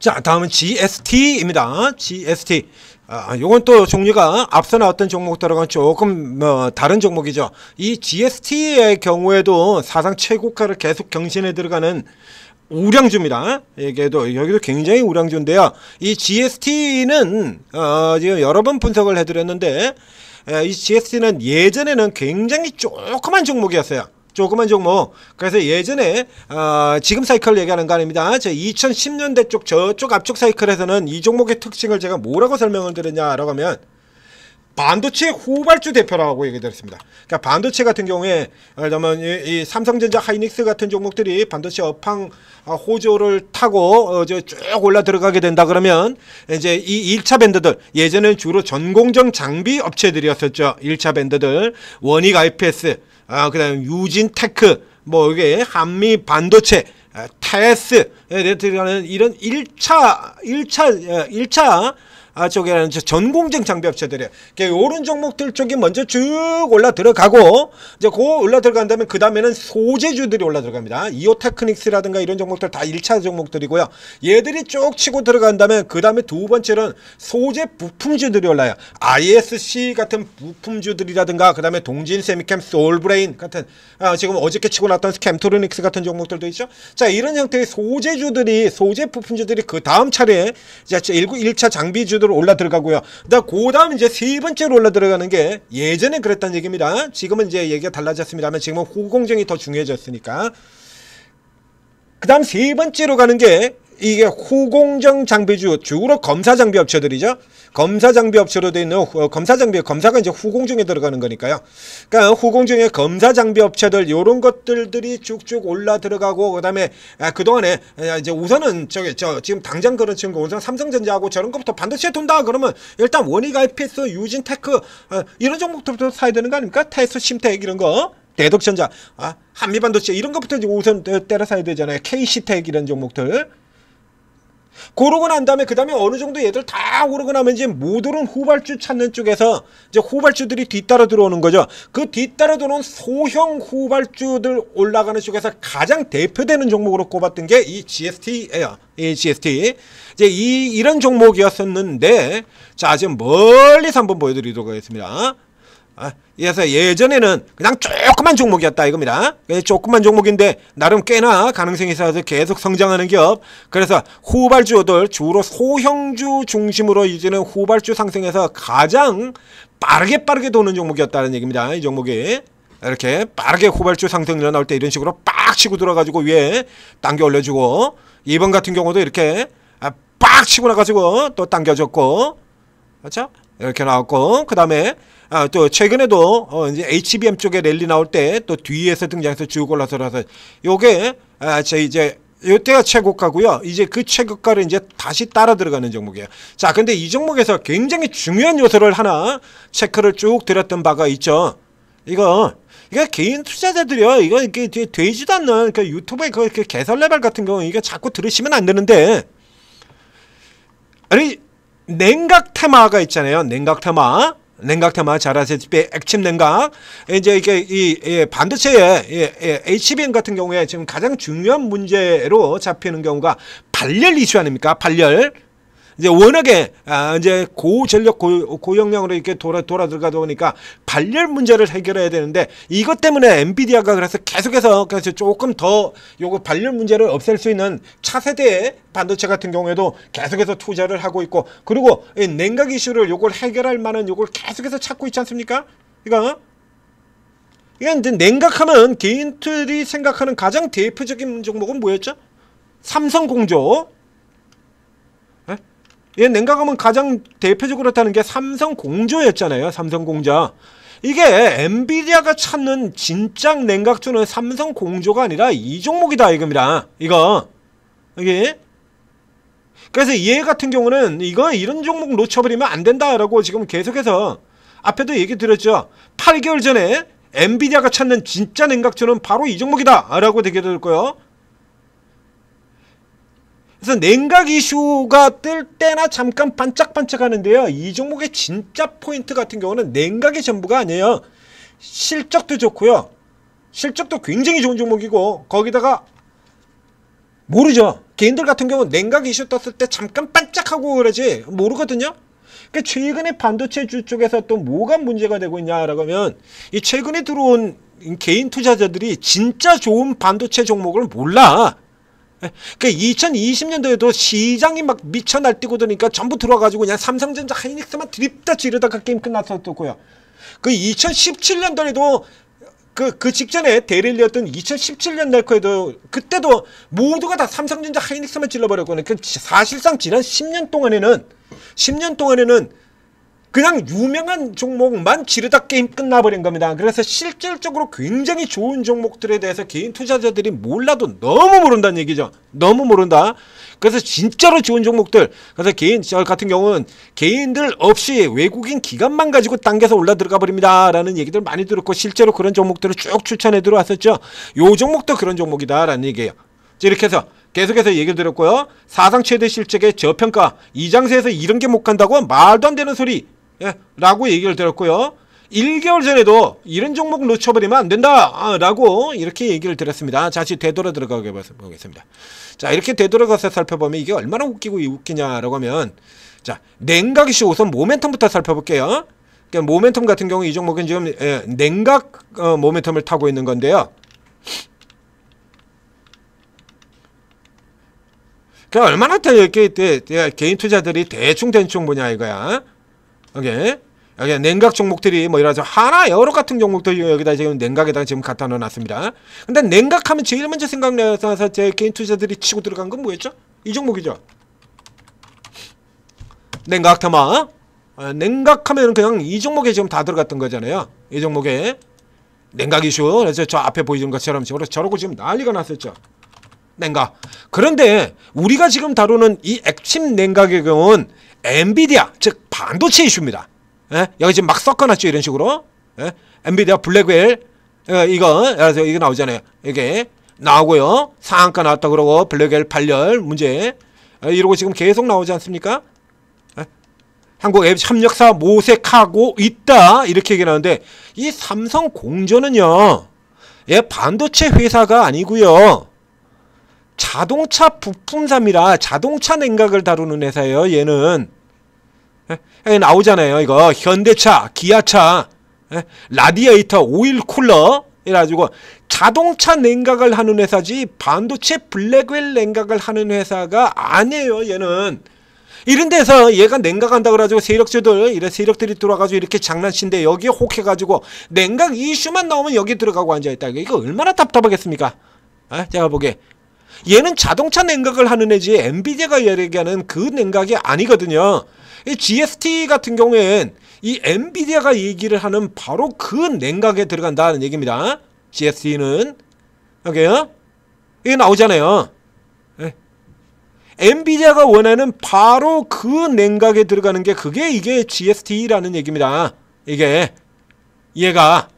자, 다음은 GST입니다. GST. 요건 또 종류가 앞서 나왔던 종목들하고는 조금 다른 종목이죠. 이 GST의 경우에도 사상 최고가를 계속 경신해 들어가는 우량주입니다. 여기도 굉장히 우량주인데요. 이 GST는 지금 여러 번 분석을 해드렸는데, 이 GST는 예전에는 굉장히 조그만 종목이었어요. 조그만 종목. 그래서 예전에 지금 사이클 얘기하는 거 아닙니다. 제 2010년대 쪽 저쪽 앞쪽 사이클에서는 이 종목의 특징을 제가 뭐라고 설명을 드렸냐라고 하면 반도체 후발주 대표라고 얘기 드렸습니다. 그러니까 반도체 같은 경우에 이 삼성전자, 하이닉스 같은 종목들이 반도체 업황 호조를 타고 쭉 올라 들어가게 된다 그러면 이제 이 1차 밴드들, 예전에는 주로 전공정 장비 업체들이었었죠. 1차 밴드들, 원익 IPS, 그다음 유진테크, 뭐 이게 한미 반도체, 테스에 들어가는 이런 1차 쪽에는 전공정 장비 업체들이에요. 이런 종목들 쪽이 먼저 쭉 올라 들어가고, 이제 올라 들어간다면 그 다음에는 소재주들이 올라 들어갑니다. 이오테크닉스라든가 이런 종목들 다 1차 종목들이고요. 얘들이 쭉 치고 들어간다면 그 다음에 두 번째는 소재 부품주들이 올라요. ISC 같은 부품주들이라든가, 그 다음에 동진 세미캠, 솔브레인 같은 지금 어저께 치고 나왔던 캠토로닉스 같은 종목들도 있죠. 자, 이런 형태의 소재주들이, 소재 부품주들이 그 다음 차례에 이제 1차 장비주 올라 들어가고요. 그 다음 이제 세 번째로 올라 들어가는 게, 예전에 그랬다는 얘기입니다. 지금은 이제 얘기가 달라졌습니다만 지금은 후공정이 더 중요해졌으니까. 그 다음 세 번째로 가는 게 이게 후공정 장비주, 주로 검사 장비 업체들이죠. 검사 장비 업체로 되어 있는 검사가 이제 후공정에 들어가는 거니까요. 그러니까 후공정의 검사 장비 업체들, 요런 것들이 쭉쭉 올라 들어가고, 그다음에 그동안에 이제 우선은 지금 당장 그런 친구 우선 삼성전자하고 저런 것부터 반도체 돈다 그러면 일단 원익 IPS, 유진테크 이런 종목들부터 사야 되는 거 아닙니까? 테스, 심텍 이런 거. 대덕전자, 한미반도체 이런 것부터 이제 우선 때려 사야 되잖아요. KC텍 이런 종목들. 고르고 난 다음에 그 다음에 어느 정도 얘들 다 오르고 나면 이제 못 오른 후발주 찾는 쪽에서 이제 후발주들이 뒤따라 들어오는 거죠. 그 뒤따라 들어오는 소형 후발주들 올라가는 쪽에서 가장 대표되는 종목으로 꼽았던 게 이 GST예요. 이 GST. 이제 이런 종목이었었는데, 자, 지금 멀리서 한번 보여드리도록 하겠습니다. 그래서 예전에는 그냥 조그만 종목이었다 이겁니다. 조그만 종목인데 나름 꽤나 가능성이 있어서 계속 성장하는 기업. 그래서 후발주들, 주로 소형주 중심으로 이제는 후발주 상승해서 가장 빠르게 도는 종목이었다는 얘기입니다. 이 종목이 이렇게 빠르게 후발주 상승 일어날 때 이런 식으로 빡 치고 들어가지고 위에 당겨 올려주고, 이번 같은 경우도 이렇게 빡 치고 나가지고 또 당겨줬고, 그렇죠? 이렇게 나왔고, 그 다음에 또 최근에도 이제 HBM 쪽에 랠리 나올 때 또 뒤에서 등장해서 쭉 올라서 요게 이제 요때가 최고가고요. 이제 그 최고가를 이제 다시 따라 들어가는 종목이에요. 자, 근데 이 종목에서 굉장히 중요한 요소를 하나 체크를 쭉 드렸던 바가 있죠. 이거 개인 투자자들이요. 이게 되지도 않는 그 유튜브의 그 개설 레벨 같은 경우 이게 자꾸 들으시면 안 되는데, 아니 냉각 테마가 있잖아요. 냉각 테마 잘 아시다시피 액침 냉각. 이제 이게 이 반도체의 HBM 같은 경우에 지금 가장 중요한 문제로 잡히는 경우가 발열 이슈 아닙니까? 발열. 이제 워낙에 이제 고전력 고용량으로 이렇게 돌아 들어가다 보니까 발열 문제를 해결해야 되는데, 이것 때문에 엔비디아가 그래서 계속해서 조금 더 요거 발열 문제를 없앨 수 있는 차세대의 반도체 같은 경우에도 계속해서 투자를 하고 있고, 그리고 이 냉각 이슈를 요걸 해결할 만한 요걸 계속해서 찾고 있지 않습니까? 이게 이제 냉각하면 개인들이 생각하는 가장 대표적인 종목은 뭐였죠? 삼성공조. 냉각하면 가장 대표적으로 했다는 게 삼성공조였잖아요. 삼성공조. 이게 엔비디아가 찾는 진짜 냉각주는 삼성공조가 아니라 이 종목이다 이겁니다. 이게 그래서 얘 같은 경우는 이런 종목 놓쳐버리면 안 된다라고 지금 계속해서 앞에도 얘기 드렸죠. 8개월 전에 엔비디아가 찾는 진짜 냉각주는 바로 이 종목이다 라고 얘기 드렸고요. 그래서 냉각 이슈가 뜰 때나 잠깐 반짝반짝 하는데요. 이 종목의 진짜 포인트 같은 경우는 냉각이 전부가 아니에요. 실적도 좋고요. 실적도 굉장히 좋은 종목이고, 거기다가 모르죠. 개인들 같은 경우는 냉각 이슈 떴을 때 잠깐 반짝하고 그러지 모르거든요. 그러니까 최근에 반도체주 쪽에서 또 뭐가 문제가 되고 있냐라고 하면 이 최근에 들어온 개인 투자자들이 진짜 좋은 반도체 종목을 몰라. 그러니까 2020년도에도 시장이 막 미쳐 날뛰고 그러니까 전부 들어와가지고 그냥 삼성전자 하이닉스만 드립다 지르다가 게임 끝났었고요. 그 2017년도에도 그 직전에 대릴리였던 2017년 날코에도 그때도 모두가 다 삼성전자 하이닉스만 찔러버렸거든요. 그 사실상 지난 10년 동안에는 그냥 유명한 종목만 지르다 게임 끝나버린 겁니다. 그래서 실질적으로 굉장히 좋은 종목들에 대해서 개인 투자자들이 몰라도 너무 모른다는 얘기죠. 너무 모른다. 그래서 진짜로 좋은 종목들, 그래서 개인 저 같은 경우는 개인들 없이 외국인 기관만 가지고 당겨서 올라 들어가 버립니다 라는 얘기들 많이 들었고, 실제로 그런 종목들을 쭉 추천해 들어왔었죠. 요 종목도 그런 종목이다 라는 얘기예요. 이렇게 해서 계속해서 얘기 드렸고요. 사상 최대 실적의 저평가, 이 장세에서 이런 게 못 간다고 말도 안 되는 소리 라고 얘기를 들었고요. 1개월 전에도 이런 종목 놓쳐버리면 안 된다 라고 이렇게 얘기를 드렸습니다. 다시 되돌아 들어가 보겠습니다. 자, 이렇게 되돌아가서 살펴보면 이게 얼마나 웃기냐라고 하면, 자, 냉각 이슈 우선 모멘텀부터 살펴볼게요. 그러니까 모멘텀 같은 경우 이 종목은 지금 냉각 모멘텀을 타고 있는 건데요. 그러니까 얼마나 이렇게 개인 투자들이 대충 보냐 이거야. 여기 냉각 종목들이 뭐 이래서 하나 여러 같은 종목들 여기다 지금 냉각에다가 지금 갖다 넣어놨습니다. 근데 냉각하면 제일 먼저 생각나서 제 개인 투자들이 치고 들어간 건 뭐였죠? 이 종목이죠. 냉각 테마. 냉각하면 그냥 이 종목에 지금 다 들어갔던 거잖아요. 이 종목에 냉각 이슈. 그래서 저 앞에 보이는 것처럼 저러고 지금 난리가 났었죠. 냉각. 그런데 우리가 지금 다루는 이 액침 냉각의 경우는 엔비디아, 즉 반도체 이슈입니다. 여기 지금 막 섞어놨죠, 이런 식으로. 엔비디아 블랙웰 이거 나오잖아요. 이게 나오고요. 상한가 나왔다 그러고 블랙웰 발열 문제 이러고 지금 계속 나오지 않습니까? 한국 앱 협력사 모색하고 있다 이렇게 얘기 나오는데, 이 삼성공조는요, 반도체 회사가 아니고요, 자동차 부품사입니다. 자동차 냉각을 다루는 회사예요. 얘는 나오잖아요. 이거 현대차, 기아차, 라디에이터, 오일 쿨러 이래가지고 자동차 냉각을 하는 회사지 반도체 블랙웰 냉각을 하는 회사가 아니에요. 얘는 이런 데서 얘가 냉각한다 그래가지고 세력들이 들어와가지고 이렇게 장난친데 여기에 혹해가지고 냉각 이슈만 나오면 여기 들어가고 앉아있다. 이거 얼마나 답답하겠습니까? 제가 보기에 얘는 자동차 냉각을 하는 애지 엔비디아가 얘기하는 그 냉각이 아니거든요. 이 GST 같은 경우엔 이 엔비디아가 얘기를 하는 바로 그 냉각에 들어간다는 얘기입니다. GST는 여기요. 이게 나오잖아요. 엔비디아가 원하는 바로 그 냉각에 들어가는 게 이게 GST라는 얘기입니다. 이게 얘가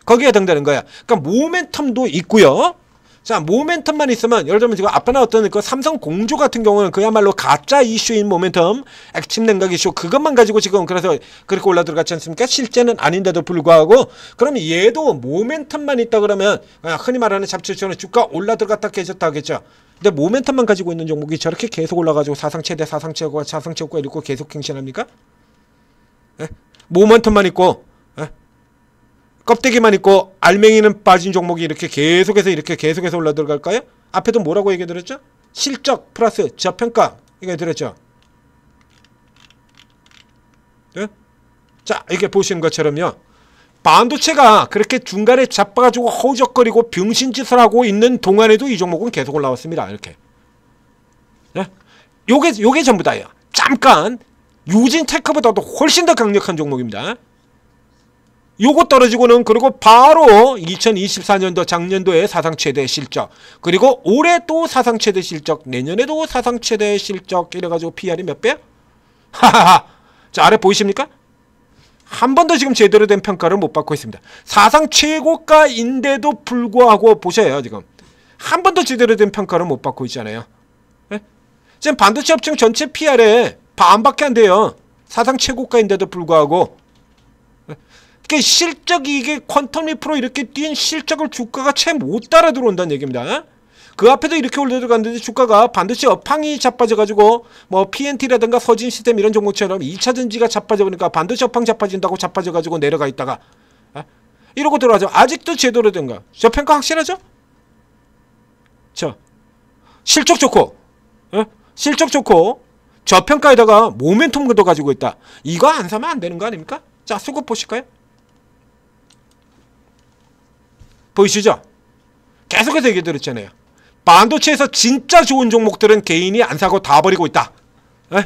거기에 해당되는 거야. 그러니까 모멘텀도 있고요. 자, 모멘텀만 있으면, 예를 들면 지금 앞에 나왔던 그 삼성 공조 같은 경우는 그야말로 가짜 이슈인 모멘텀, 액침 냉각 이슈, 그것만 가지고 지금 그래서 그렇게 올라 들어갔지 않습니까? 실제는 아닌데도 불구하고, 그러면 얘도 모멘텀만 있다 그러면 그냥 흔히 말하는 잡초처럼 주가 올라 들어갔다 깨졌다 하겠죠. 근데 모멘텀만 가지고 있는 종목이 저렇게 계속 올라가지고 사상 최대, 사상 최고가 이렇게 계속 갱신합니까? 모멘텀만 있고 껍데기만 있고 알맹이는 빠진 종목이 이렇게 계속해서 올라 들어갈까요? 앞에도 뭐라고 얘기 드렸죠? 실적 플러스 저평가 얘기 드렸죠. 네? 자, 이렇게 보시는 것처럼요, 반도체가 그렇게 중간에 자빠가지고 허우적거리고 병신짓을 하고 있는 동안에도 이 종목은 계속 올라왔습니다. 이렇게. 네? 요게 전부 다예요. 잠깐 유진테크보다도 훨씬 더 강력한 종목입니다. 요거 떨어지고는 그리고 바로 2024년도 작년도에 사상 최대 실적, 그리고 올해 또 사상 최대 실적, 내년에도 사상 최대 실적 이래가지고 PR이 몇 배야? 하하하. 자, 아래 보이십니까? 한 번도 지금 제대로 된 평가를 못 받고 있습니다. 사상 최고가인데도 불구하고 보셔요. 지금 한 번도 제대로 된 평가를 못 받고 있잖아요. 네? 지금 반도체 업종 전체 PR에 반밖에 안 돼요. 사상 최고가인데도 불구하고. 실적이 이게 퀀텀 리프로 이렇게 뛴 실적을 주가가 채 못 따라 들어온다는 얘기입니다. 그 앞에도 이렇게 올려 들어갔는데 주가가 반도체 업황이 자빠져가지고 뭐 PNT라든가 서진 시스템 이런 종목처럼 2차 전지가 자빠져 보니까 반도체 업황 자빠진다고 자빠져가지고 내려가 있다가 이러고 들어가죠. 아직도 제대로 된가? 저평가 확실하죠? 자, 실적 좋고 실적 좋고 저평가에다가 모멘텀도 가지고 있다. 이거 안 사면 안 되는 거 아닙니까? 자, 수급 보실까요? 보이시죠? 계속해서 얘기 드렸잖아요. 반도체에서 진짜 좋은 종목들은 개인이 안 사고 다 버리고 있다. 에?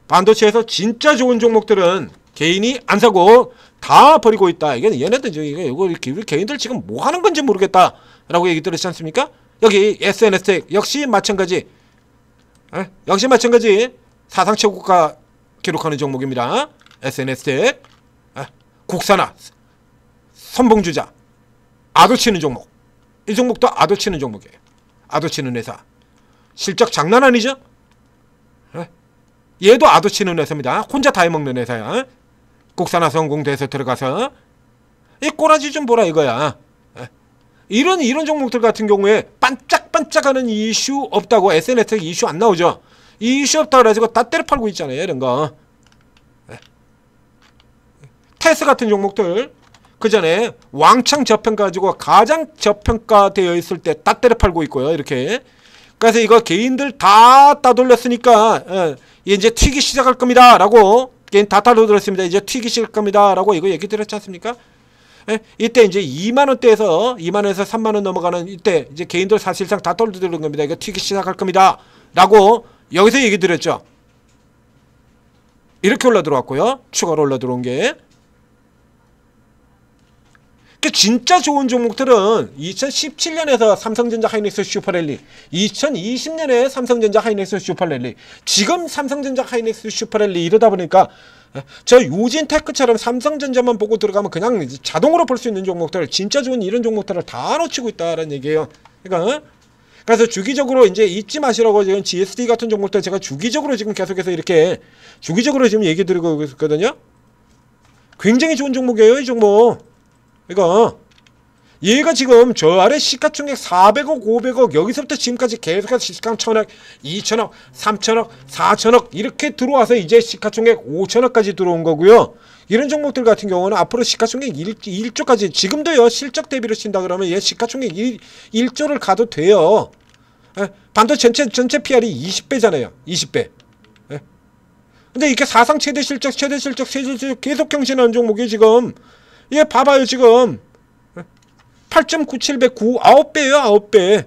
반도체에서 진짜 좋은 종목들은 개인이 안 사고 다 버리고 있다. 이게 얘네들 이거 개인들 지금 뭐 하는 건지 모르겠다라고 얘기 들었지 않습니까? 여기 SNS 역시 마찬가지. 역시 마찬가지. 사상 최고가 기록하는 종목입니다. SNS 국산화 선봉주자 아도치는 종목. 이 종목도 아도치는 종목이에요. 아도치는 회사. 실적 장난 아니죠? 얘도 아도치는 회사입니다. 혼자 다 해먹는 회사야. 국산화 성공돼서 들어가서 이 꼬라지 좀 보라 이거야. 이런 종목들 같은 경우에 반짝반짝하는 이슈 없다고 SNS에 이슈 안 나오죠. 이 이슈 없다 그래가지고 다 때려 팔고 있잖아요. 이런 거. 테스 같은 종목들 그 전에 왕창 저평가 가지고 가장 저평가되어 있을 때 다 때려 팔고 있고요. 이렇게. 그래서 이거 개인들 다 따돌렸으니까 이제 튀기 시작할 겁니다. 라고 개인 다 따돌렸습니다. 이제 튀기 시작할 겁니다. 라고 이거 얘기 드렸지 않습니까? 이때 이제 2만원대에서 2만원에서 3만원 넘어가는 이때 이제 개인들 사실상 다 떨어뜨리는 겁니다. 이거 튀기 시작할 겁니다. 라고 여기서 얘기 드렸죠. 이렇게 올라 들어왔고요. 추가로 올라 들어온 게. 진짜 좋은 종목들은 2017년에서 삼성전자 하이닉스 슈퍼랠리, 2020년에 삼성전자 하이닉스 슈퍼랠리, 지금 삼성전자 하이닉스 슈퍼랠리 이러다 보니까 저 유진테크처럼 삼성전자만 보고 들어가면 그냥 자동으로 볼 수 있는 종목들, 진짜 좋은 이런 종목들을 다 놓치고 있다라는 얘기예요. 그러니까 그래서 주기적으로 이제 잊지 마시라고 지금 GSD 같은 종목들 제가 주기적으로 지금 계속해서 이렇게 주기적으로 지금 얘기 드리고 있거든요. 굉장히 좋은 종목이에요, 이 종목. 이거 얘가 지금 저 아래 시가총액 400억 500억 여기서부터 지금까지 계속해서 시가 1000억 2000억 3000억 4000억 이렇게 들어와서 이제 시가총액 5000억까지 들어온 거고요. 이런 종목들 같은 경우는 앞으로 시가총액 1조까지 지금도요 실적 대비로 친다 그러면 얘 시가총액 1조를 가도 돼요. 반도체 전체 PR이 20배잖아요 20배. 근데 이렇게 사상 최대 실적 계속 경신하는 종목이 지금 얘 봐봐요 지금 8.97배 9배예요 9배.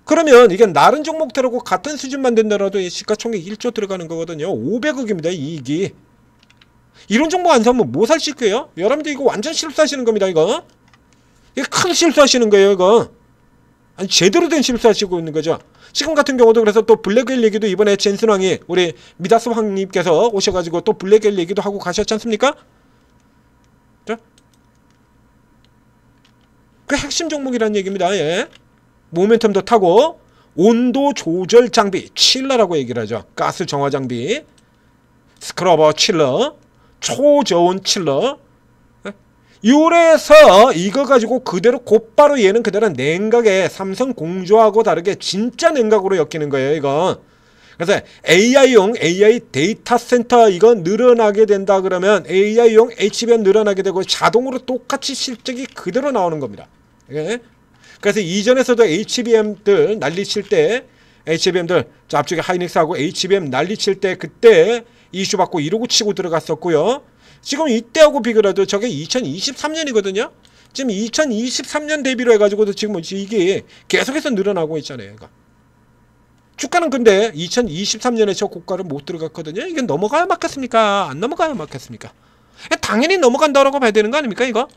그러면 이게 다른 종목들하고 같은 수준만 된다라도 시가총액 1조 들어가는 거거든요. 500억입니다 이익이. 이런 종목 안 사면 뭐 살 수 있고요? 여러분들 이거 완전 실수하시는 겁니다 이거. 이게 큰 실수하시는 거예요 이거. 아니 제대로 된 실수하시고 있는 거죠. 지금 같은 경우도 그래서 또 블랙웰 얘기도 이번에 젠슨 왕이 우리 미다스 황님께서 오셔가지고 또 블랙웰 얘기도 하고 가셨지 않습니까? 그 핵심 종목이라는 얘기입니다. 예. 모멘텀도 타고 온도 조절 장비 칠러라고 얘기를 하죠. 가스 정화 장비 스크러버 칠러 초저온 칠러. 요래서 이거 가지고 그대로 곧바로 얘는 그대로 냉각에 삼성 공조하고 다르게 진짜 냉각으로 엮이는 거예요 이거. 그래서 AI용 AI 데이터 센터 이거 늘어나게 된다 그러면 AI용 HBM 늘어나게 되고 자동으로 똑같이 실적이 그대로 나오는 겁니다. 예? 그래서 이전에서도 HBM들 난리칠 때 HBM들 저 앞쪽에 하이닉스하고 HBM 난리칠 때 그때 이슈 받고 이러고 치고 들어갔었고요. 지금 이때하고 비교해도 저게 2023년이거든요. 지금 2023년 대비로 해가지고도 지금 이게 계속해서 늘어나고 있잖아요. 이거. 주가는 근데 2023년에 저 고가를 못 들어갔거든요. 이게 넘어가야 맞겠습니까? 안 넘어가야 맞겠습니까? 당연히 넘어간다라고 봐야 되는 거 아닙니까 이거?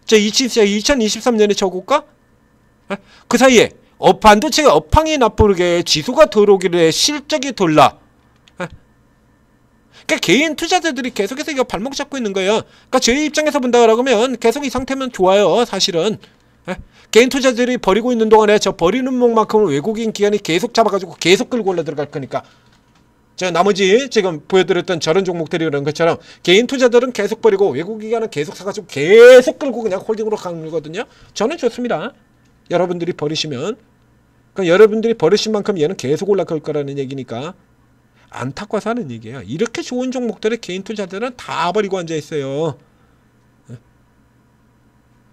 저 2023년에 저 고가? 그 사이에 반도체가 업황이 나쁘게 지수가 들어오길래 실적이 돌라. 그러니까 개인 투자자들이 계속해서 이거 발목 잡고 있는 거예요. 그러니까 저희 입장에서 본다 그러면 계속 이 상태면 좋아요 사실은. 개인 투자자들이 버리고 있는 동안에 저 버리는 목만큼은 외국인 기관이 계속 잡아가지고 계속 끌고 올라 들어갈 거니까 저 나머지 지금 보여드렸던 저런 종목들이 그런 것처럼 개인 투자들은 계속 버리고 외국 기관은 계속 사가지고 계속 끌고 그냥 홀딩으로 가는 거거든요. 저는 좋습니다. 여러분들이 버리시면. 그럼 여러분들이 버리신 만큼 얘는 계속 올라갈 거라는 얘기니까 안타까워서 하는 얘기예요. 이렇게 좋은 종목들의 개인 투자들은 다 버리고 앉아 있어요.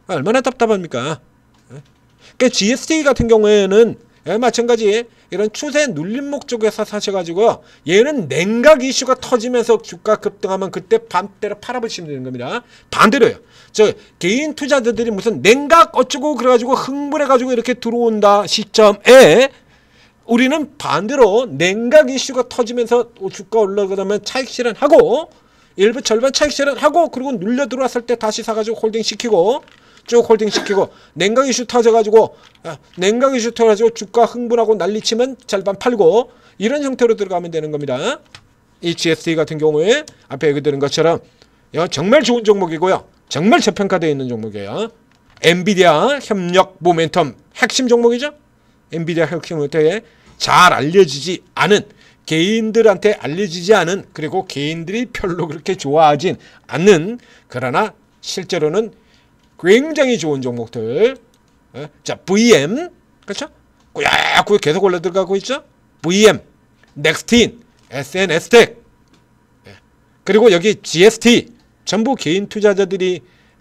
얼마나 답답합니까? 그러니까 GST 같은 경우에는 마찬가지 이런 추세 눌림목 쪽에서 사셔가지고 얘는 냉각 이슈가 터지면서 주가 급등하면 그때 반대로 팔아버리시면 되는 겁니다. 반대로요. 저 개인 투자자들이 무슨 냉각 어쩌고 그래가지고 흥분해가지고 이렇게 들어온다 시점에 우리는 반대로 냉각 이슈가 터지면서 주가 올라가면 차익 실현하고 일부 절반 차익 실현하고 그리고 눌려 들어왔을 때 다시 사가지고 홀딩 시키고 쭉 홀딩 시키고 냉각 이슈 터져가지고 주가 흥분하고 난리치면 절반 팔고 이런 형태로 들어가면 되는 겁니다. 이 GST 같은 경우에 앞에 얘기 드린 것처럼 정말 좋은 종목이고요. 정말 저평가되어 있는 종목이에요. 엔비디아 협력 모멘텀 핵심 종목이죠. 엔비디아 핵심 모멘텀에 잘 알려지지 않은 개인들한테 알려지지 않은 그리고 개인들이 별로 그렇게 좋아하진 않는 그러나 실제로는 굉장히 좋은 종목들. 자, VM 그렇죠? 꾸역꾸역 계속 올라 들어가고 있죠. VM, 넥스틴, SNS텍 그리고 여기 GST 전부 개인 투자자들이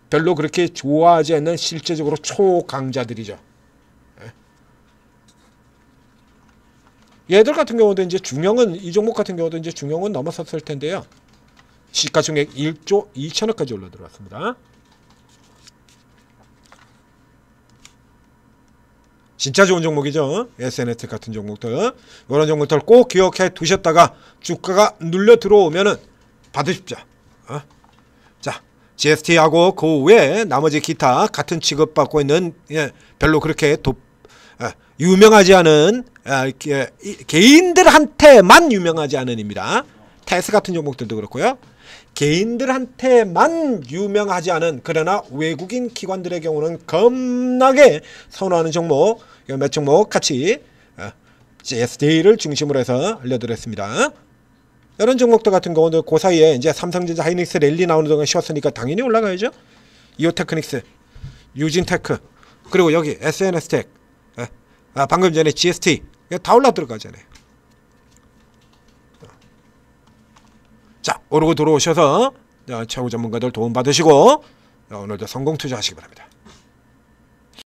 별로 그렇게 좋아하지 않는 실제적으로 초강자들이죠. 얘들 같은 경우도 이제 중형은 이 종목 같은 경우도 이제 중형은 넘어섰을 텐데요. 시가총액 1조 2천억까지 올라 들어왔습니다. 진짜 좋은 종목이죠. SNS 같은 종목들. 이런 종목들 꼭 기억해 두셨다가 주가가 눌려 들어오면은 받으십시오. 자, GST하고 그 외에 나머지 기타 같은 취급받고 있는 별로 그렇게 유명하지 않은 개인들한테만 유명하지 않은입니다. 테스 같은 종목들도 그렇고요. 개인들한테만 유명하지 않은 그러나 외국인 기관들의 경우는 겁나게 선호하는 종목 몇 종목 같이 GST를 중심으로 해서 알려드렸습니다. 이런 종목들 같은 경우는 그 사이에 이제 삼성전자 하이닉스 랠리 나오는 동안 쉬었으니까 당연히 올라가야죠. 이오테크닉스, 유진테크 그리고 여기 SNS텍 방금 전에 GST 다 올라 들어가잖아요. 자, 오르고 들어오셔서 최고 전문가들 도움 받으시고 오늘도 성공 투자하시기 바랍니다.